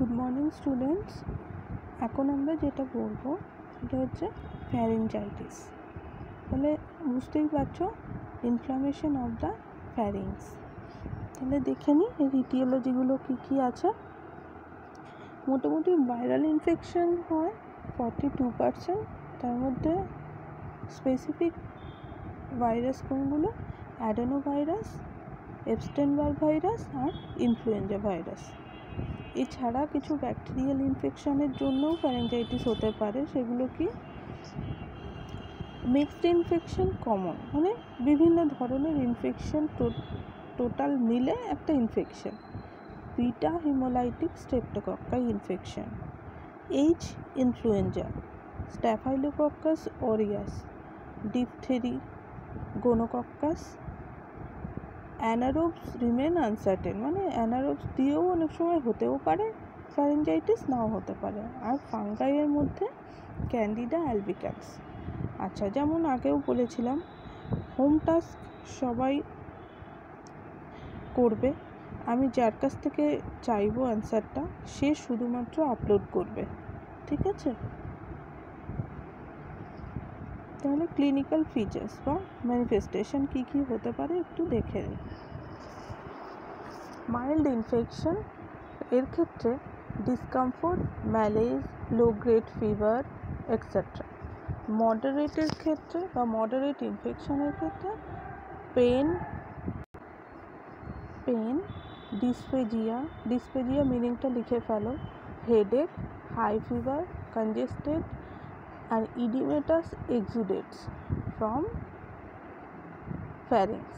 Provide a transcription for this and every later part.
Good morning students. এখন আমরা যেটা বলবো সেটা হচ্ছে ফ্যারিঞ্জাইটিস। তাহলে বুঝতেই পারছো, ইনফ্লামেশন অফ দ্য ফ্যারিংস। তাহলে দেখে নিই এর ইটিওলজিগুলো কী কী আছে। মোটামুটি ভাইরাল ইনফেকশন হয় 42%, তার মধ্যে স্পেসিফিক ভাইরাস কোনগুলো? অ্যাডেনোভাইরাস, এপস্টেইন-বার্গ ভাইরাস আর ইনফ্লুয়েঞ্জা ভাইরাস। এছাড়া কিছু ব্যাকটেরিয়াল ইনফেকশনের জন্যও ফ্যারিঞ্জাইটিস হতে পারে। সেগুলো কি? মিক্সড ইনফেকশন কমন, মানে বিভিন্ন ধরনের ইনফেকশন টোটাল মিলে একটা infection. Beta haemolytic streptococci infection. H influenzae, staphylococcus aureus, diphtheria, gonococcus. Anaerobes remain uncertain, মানে অ্যানারোবস দিয়েও অনেক সময় হতেও পারে ফ্যারিঞ্জাইটিস, নাও হতে পারে। আর ফাঙ্গাইয়ের মধ্যে ক্যান্ডিডা অ্যালবিকান্স। আচ্ছা, যেমন আগেও বলেছিলাম, হোম টাস্ক সবাই করবে। আমি যার কাছ থেকে চাইবো অ্যান্সারটা, সে শুধুমাত্র আপলোড করবে, ঠিক আছে? তাহলে ক্লিনিক্যাল ফিচার্স বা ম্যানিফেস্টেশন কী কী হতে পারে একটু দেখে নিই। মাইল্ড ইনফেকশন, এর ক্ষেত্রে discomfort, malaise, low grade fever etcetera. মডারেটের ক্ষেত্রে বা মডারেট ইনফেকশনের ক্ষেত্রে পেন, ডিসফেজিয়া মিনিংটা লিখে ফেলো, হেডেক, হাই ফিভার, কনজেস্টেড আর ইডিমেটাস এক্সুডেটস ফ্রম ফ্যারিংস।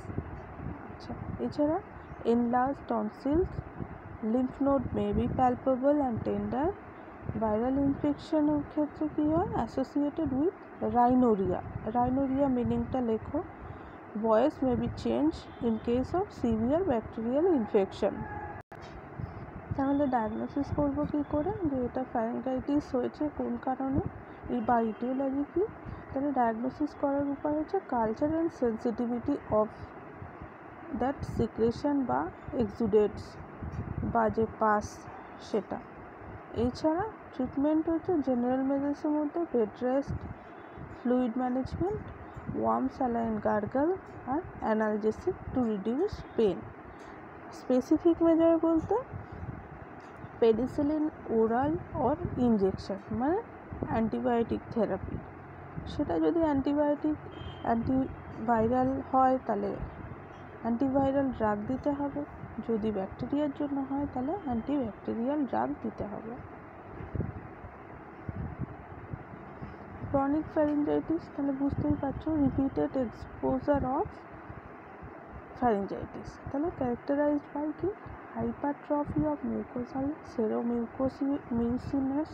আচ্ছা, এছাড়া enlarged tonsils, lymph node may be palpable and tender. Viral infection এর ক্ষেত্রে কি হয়? Associated with rhinorrhea মিনিংটা লেখো, voice may be changed in case of severe bacterial infection. তাহলে ডায়াগনোসিস করব কি করে যে এটা ফ্যারিঞ্জাইটিস হয়েছে, কোন কারণে, বা ইটিওলজি কি? তাহলে ডায়াগনোসিস করার উপায় হচ্ছে culture and sensitivity of that secretion বা এক্সুডেটস বা যে পাস সেটা। এছাড়া ট্রিটমেন্ট হচ্ছে জেনারেল মেজার্সের মধ্যে bed rest, fluid management, warm saline gargle আর analgesic to reduce pain. Specific measure বলতে পেনিসিলিন ওরাল অর ইনজেকশন, মানে অ্যান্টিবায়োটিক থেরাপি। সেটা যদি অ্যান্টিভাইরাল হয় তাহলে অ্যান্টিভাইরাল ড্রাগ দিতে হবে, যদি ব্যাকটেরিয়ার জন্য হয় তাহলে অ্যান্টিব্যাকটেরিয়াল ড্রাগ দিতে হবে। ক্রনিক ফ্যারিঞ্জাইটিস, তাহলে বুঝতেই পারছো, রিপিটেড এক্সপোজার অফ ফ্যারিঞ্জাইটিস। তাহলে ক্যারেক্টারাইজড বাই কি? Hypertrophy of mucosal seromucinous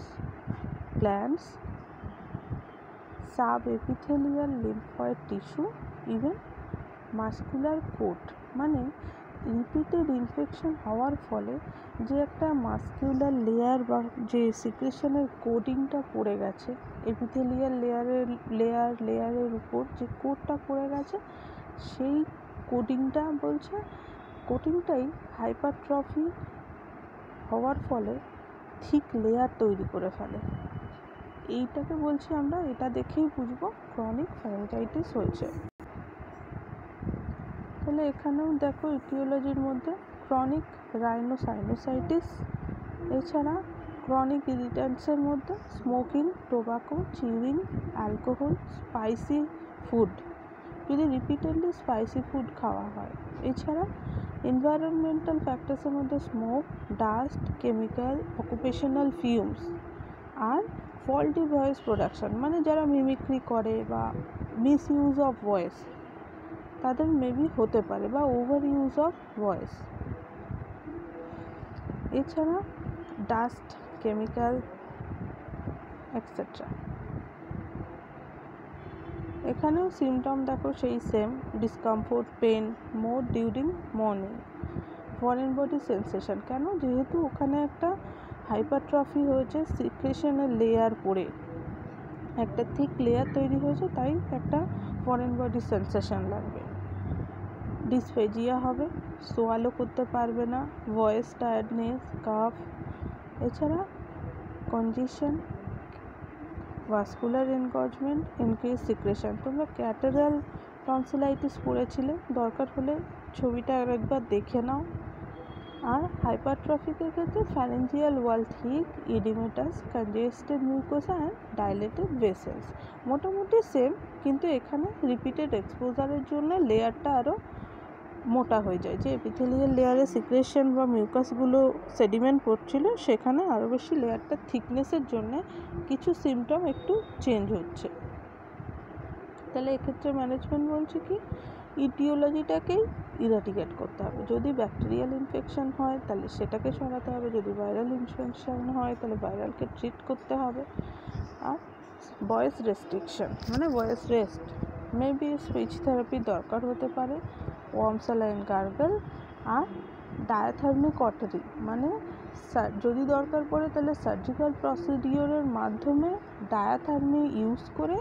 glands, sub epithelial lymphoid tissue, even muscular coat. মানে রিপিটেড ইনফেকশন হওয়ার ফলে যে একটা মাস্কুলার লেয়ার বা যে সিক্রেশনের কোডিংটা পড়ে গেছে, এপিথেলিয়াল লেয়ারের উপর যে কোটটা পড়ে গেছে, সেই কোটিংটাই হাইপারট্রফি হওয়ার ফলে থিক লেয়ার তৈরি করে ফেলে। এইটাকে বলছি আমরা, এটা দেখেই বুঝবো ক্রনিক ফ্যারিঞ্জাইটিস হয়েছে। তাহলে এখানেও দেখো ইটিওলজির মধ্যে ক্রনিক রাইনোসাইনোসাইটিস। এছাড়া ক্রনিক ইরিটেন্টসের মধ্যে smoking, tobacco, chewing, alcohol, spicy food, যদি রিপিটেডলি স্পাইসি ফুড খাওয়া হয়। এছাড়া এনভায়রনমেন্টাল ফ্যাক্টরসের মধ্যে smoke, dust, chemical, occupational fumes আর ফল্টি ভয়েস প্রোডাকশন, মানে যারা মিমিক্রি করে বা মিস ইউজ অফ ভয়েস তাদের মেবি হতে পারে, বা ওভার ইউজ অফ ভয়েস। এছাড়া ডাস্ট, কেমিক্যাল এক্সেট্রা। এখানেও সিমটম দেখো সেই same, discomfort, pain, more during morning, foreign body sensation. কেন? যেহেতু ওখানে একটা হাইপারট্রফি হয়েছে, সিক্রেশনের লেয়ার পড়ে একটা থিক লেয়ার তৈরি হয়েছে, তাই একটা ফরেন বডি সেন্সেশন লাগবে। ডিসফেজিয়া হবে, সোয়ালো করতে পারবে না, ভয়েস টায়ার্ডনেস, কাফ, এছাড়া কনজেশন, ভাস্কুলার এনগজমেন্ট, ইনক্রিজ সিক্রেশন। তোমরা ক্যাটারাল টনসিলাইটিস পড়েছিলে, দরকার হলে ছবিটা আরেকবার দেখে নাও। আর হাইপারট্রফিকের ক্ষেত্রে pharyngeal wall thick, oedematous, congested mucosa and dilated vessels. মোটামুটি সেম, কিন্তু এখানে রিপিটেড এক্সপোজারের জন্য লেয়ারটা আরও মোটা হয়ে যায়। যে এপিথেলিয়াল লেয়ারে সিক্রেশন বা মিউকাসগুলো সেডিমেন্ট পড়ছিল, সেখানে আরও বেশি লেয়ারটা থিকনেসের জন্য কিছু সিমটম একটু চেঞ্জ হচ্ছে। তাহলে এক্ষেত্রে ম্যানেজমেন্ট বলছে কি, ইটিওলজিটাকেই ইরাডিকেট করতে হবে। যদি ব্যাকটেরিয়াল ইনফেকশন হয় তাহলে সেটাকে সরাতে হবে, যদি ভাইরাল ইনফেকশন হয় তাহলে ভাইরালকে ট্রিট করতে হবে। আর ভয়েস রেস্ট্রিকশন মানে voice rest, maybe speech therapy দরকার হতে পারে, ওয়ার্ম স্যালাইন গার্গল, আর ডায়াথার্মিক অটারি মানে যদি দরকার পড়ে তাহলে সার্জিক্যাল প্রসিডিওরের মাধ্যমে ডায়াথার্মি ইউজ করে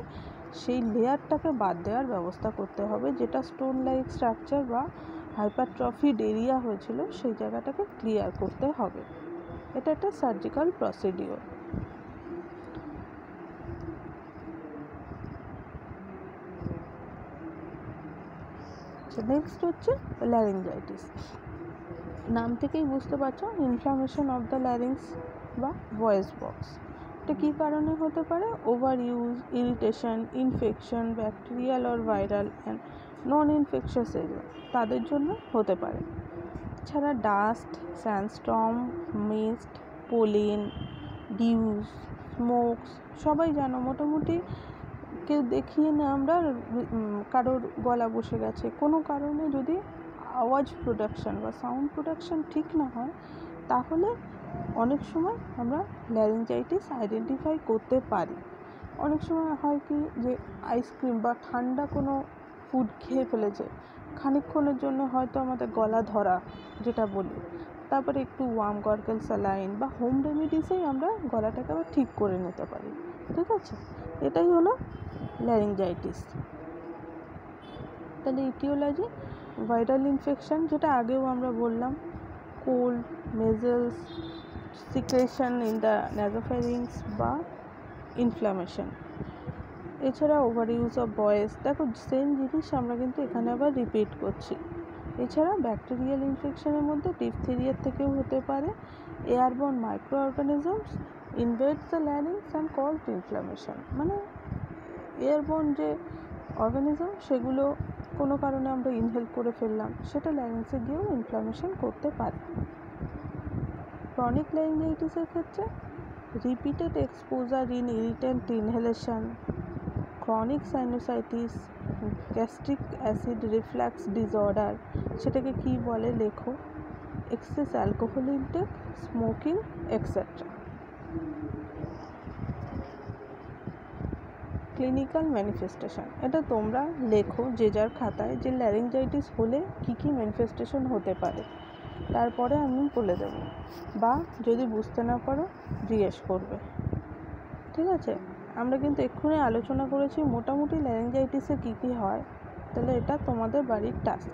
সেই লেয়ারটাকে বাদ দেওয়ার ব্যবস্থা করতে হবে, যেটা স্টোন লাইক স্ট্রাকচার বা হাইপারট্রফিড এরিয়া হয়েছিল সেই জায়গাটাকে ক্লিয়ার করতে হবে। এটা একটা সার্জিক্যাল প্রসিডিওর। নেক্সট হচ্ছে ল্যারিঞ্জাইটিস। নাম থেকেই বুঝতে পারছো, ইনফ্লামেশন অফ দ্য ল্যারিংস বা ভয়েস বক্স। এটা কী কারণে হতে পারে? Over use, irritation, infection, bacterial or viral and non infectious area, তাদের জন্য হতে পারে। এছাড়া ডাস্ট, স্যান্ডস্টর্ম, মিস্ট, পোলিন, ডিউজ, স্মোকস, সবাই জানো মোটামুটি কেউ দেখিয়ে না আমরা কারোর গলা বসে গেছে, কোনো কারণে যদি আওয়াজ প্রোডাকশান বা সাউন্ড প্রোডাকশান ঠিক না হয়, তাহলে অনেক সময় আমরা ল্যারিঞ্জাইটিস আইডেন্টিফাই করতে পারি। অনেক সময় হয় কি যে আইসক্রিম বা ঠান্ডা কোনো ফুড খেয়ে ফেলেছে, খানিকক্ষণের জন্য হয়তো আমাদের গলা ধরা যেটা বলি, তারপরে একটু ওয়ার্ম গার্গল স্যালাইন বা হোম রেমিডিসেই আমরা গলাটাকে আবার ঠিক করে নিতে পারি। ঠিক আছে, এটাই হলো ল্যারিঞ্জাইটিস। তাহলে ইটিওলজি, ভাইরাল ইনফেকশন, যেটা আগেও আমরা বললাম, কোল্ড, মেজলস, সিক্রেশন ইন দ্য নাসোফ্যারিংস বা ইনফ্লামেশন। এছাড়া ওভার ইউজ অফ ভয়েস, দেখো সেম জিনিস আমরা কিন্তু এখানে আবার রিপিট করছি। এছাড়া ব্যাকটেরিয়াল ইনফেকশনের মধ্যে ডিপথেরিয়ার থেকেও হতে পারে। Airborne micro organisms invades the larynx and cause inflammation, মানে এয়ারবোর্ন যে অর্গানিজম সেগুলো কোনো কারণে আমরা ইনহেল করে ফেললাম, সেটা ল্যারিংসে গিয়েও ইনফ্লামেশন করতে পারে। ক্রনিক ল্যারিঞ্জাইটিসের ক্ষেত্রে repeated exposure in irritant inhalation, chronic sinusitis, gastric acid reflux disorder, সেটাকে কি বলে লেখো, excess alcohol intake, smoking, etcetera. Clinical manifestation, এটা তোমরা লেখো যে যার খাতায় যে ল্যারিঞ্জাইটিস হলে কী কী ম্যানিফেস্টেশন হতে পারে, তারপরে আমি বলে দেব, বা যদি বুঝতে না পারো জিজ্ঞেস করবে। ঠিক আছে, আমরা কিন্তু এক্ষুনি আলোচনা করেছি মোটামুটি ল্যারিঞ্জাইটিসে কী কী হয়, তাহলে এটা তোমাদের বাড়ির task.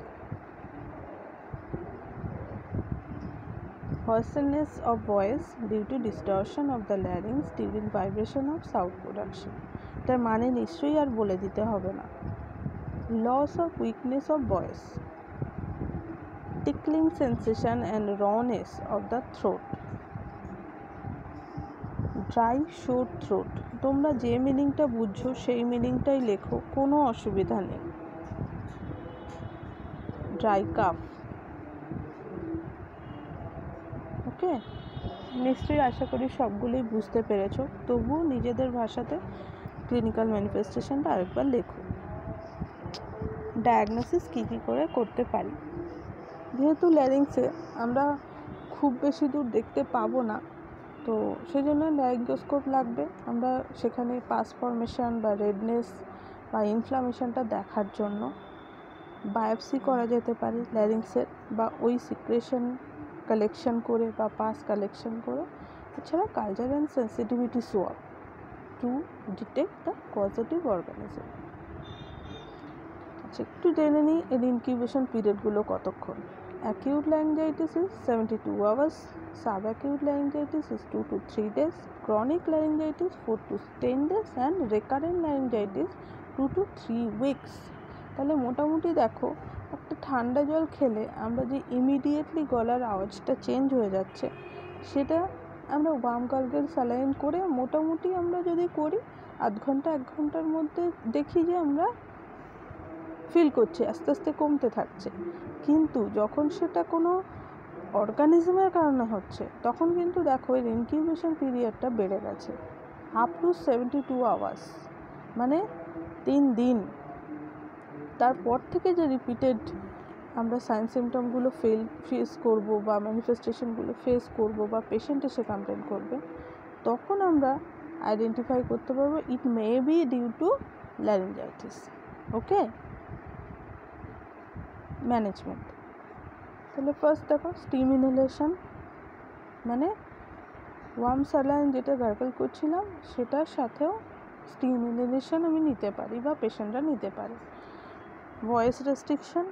hoarseness of voice due to distortion of the larynx during vibration of sound production, তার মানে নিশ্চয়ই আর বলে দিতে হবে না। loss of weakness of voice, tickling sensation and rawness of the throat, dry short throat, তোমরা যে মিনিংটা বুঝছো সেই মিনিংটাই লেখো, কোনো অসুবিধা নেই। dry cough, ওকে, নিশ্চয়ই আশা করি সবগুলোই বুঝতে পেরেছো, তবুও নিজেদের ভাষাতে ক্লিনিক্যাল ম্যানিফেস্টেশনটা আরেকবার লেখো। ডায়াগনোসিস কী কী করে করতে পারি, যেহেতু ল্যারিংসে আমরা খুব বেশি দূর দেখতে পাবো না, তো সেই জন্য লাইগ্রোস্কোপ লাগবে। আমরা সেখানে পাস ফর্মেশন বা রেডনেস বা ইনফ্লামেশনটা দেখার জন্য বায়োপসি করা যেতে পারে ল্যারিংসের, বা ওই সিক্রেশন কালেকশন করে বা পাস কালেকশন করে। এছাড়া culture and sensitivity swab to detect the positive organism. আচ্ছা, একটু জেনে নিই এর ইনকিউবেশন পিরিয়ডগুলো কতক্ষণ। acute laryngitis is 72 hours, subacute laryngitis is 2 to 3 days, chronic laryngitis 4 to 10 days and recurrent laryngitis 2 to 3 weeks. তাহলে মোটামুটি দেখো একটা ঠান্ডা জল খেলে আমরা যে ইমিডিয়েটলি গলার আওয়াজটা চেঞ্জ হয়ে যাচ্ছে সেটা আমরা ওয়ার্ম গার্গল স্যালাইন করে মোটামুটি আমরা যদি করি আধ ঘন্টা 1 ঘন্টার মধ্যে দেখি যে আমরা ফিল করছি আস্তে আস্তে কমতে থাকছে। কিন্তু যখন সেটা কোনো অর্গানিজমের কারণে হচ্ছে তখন কিন্তু দেখো এর ইনকিউবেশন পিরিয়ডটা বেড়ে গেছে আপ টু 72 আওয়ার্স, মানে 3 দিন। তারপর থেকে যে রিপিটেড আমরা সাইন সিমটমগুলো ফেস করব বা ম্যানিফেস্টেশনগুলো ফেস করব বা পেশেন্ট এসে কমপ্লেন করবে, তখন আমরা আইডেন্টিফাই করতে পারবো it may be due to laryngitis. Okay, management. তাহলে ফার্স্ট দেখো স্টিম ইনহেলেশন, মানে ওয়ার্ম স্যালাইন যেটা গার্গল করছিলাম সেটার সাথেও স্টিম ইনহেলেশন আমি নিতে পারি বা পেশেন্টরা নিতে পারে। ভয়েস রেস্ট্রিকশন,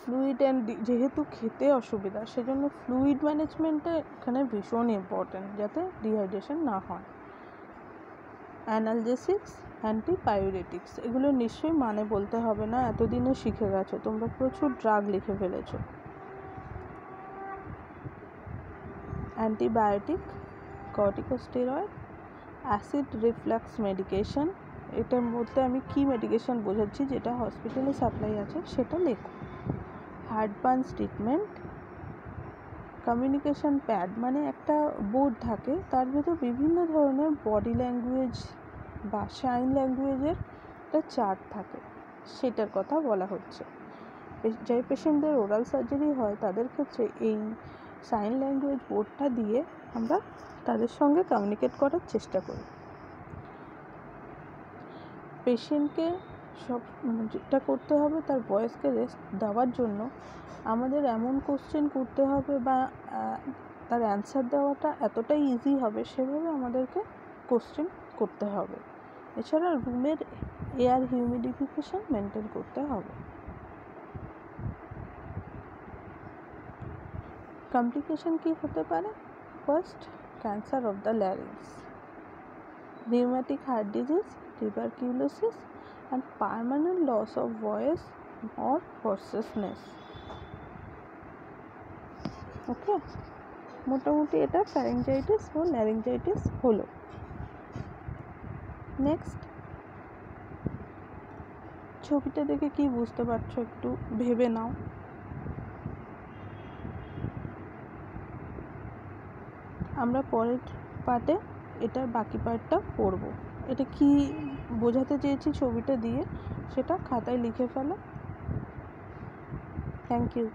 ফ্লুইড অ্যান্ড যেহেতু খেতে অসুবিধা সেজন্য ফ্লুইড ম্যানেজমেন্টটা এখানে ভীষণ ইম্পর্ট্যান্ট যাতে ডিহাইড্রেশন না হয়। অ্যানালজেসিক্স, অ্যান্টিপাইরেটিক্স, এগুলো নিশ্চয়ই মানে বলতে হবে না, এতদিনে শিখে গেছো তোমরা, প্রচুর ড্রাগ লিখে ফেলেছো। Antibiotic, corticosteroid, acid reflux medication, এটার মধ্যে আমি কি মেডিকেশন বোঝাচ্ছি যেটা হসপিটালে সাপ্লাই আছে সেটা লেখো। Heart burns treatment, communication pad, মানে একটা বোর্ড থাকে তার ভেতর বিভিন্ন ধরনের বডি ল্যাঙ্গুয়েজ বা সাইন ল্যাঙ্গুয়েজের একটা চার্ট থাকে, সেটার কথা বলা হচ্ছে। যে পেশেন্টদের ওরাল সার্জারি হয় তাদের ক্ষেত্রে এই সাইন ল্যাঙ্গুয়েজ বোর্ডটা দিয়ে আমরা তাদের সঙ্গে কমিউনিকেট করার চেষ্টা করি। পেশেন্টকে সব যেটা করতে হবে তার ভয়েসকে রেস্ট দেওয়ার জন্য আমাদের এমন কোশ্চেন করতে হবে বা তার অ্যান্সার দেওয়াটা এতটাই ইজি হবে সেভাবে আমাদেরকে কোশ্চেন করতে হবে। এছাড়া রুমের এয়ার হিউমিডিফিকেশন মেনটেন করতে হবে। কমপ্লিকেশন কি হতে পারে? First, cancer of the larynx, rheumatic heart disease, tuberculosis and permanent loss of voice or hoarseness. ওকে, মোটামুটি এটা ফ্যারিঞ্জাইটিস ও ল্যারিঞ্জাইটিস হলো। নেক্সট, ছবিটা দেখে কি বুঝতে পারছো একটু ভেবে নাও। আমরা পরের পার্টে এটার বাকি পার্টটা পড়ব। এটা কি বোঝাতে চেয়েছি ছবিটা দিয়ে সেটা খাতায় লিখে ফেলো। Thank you.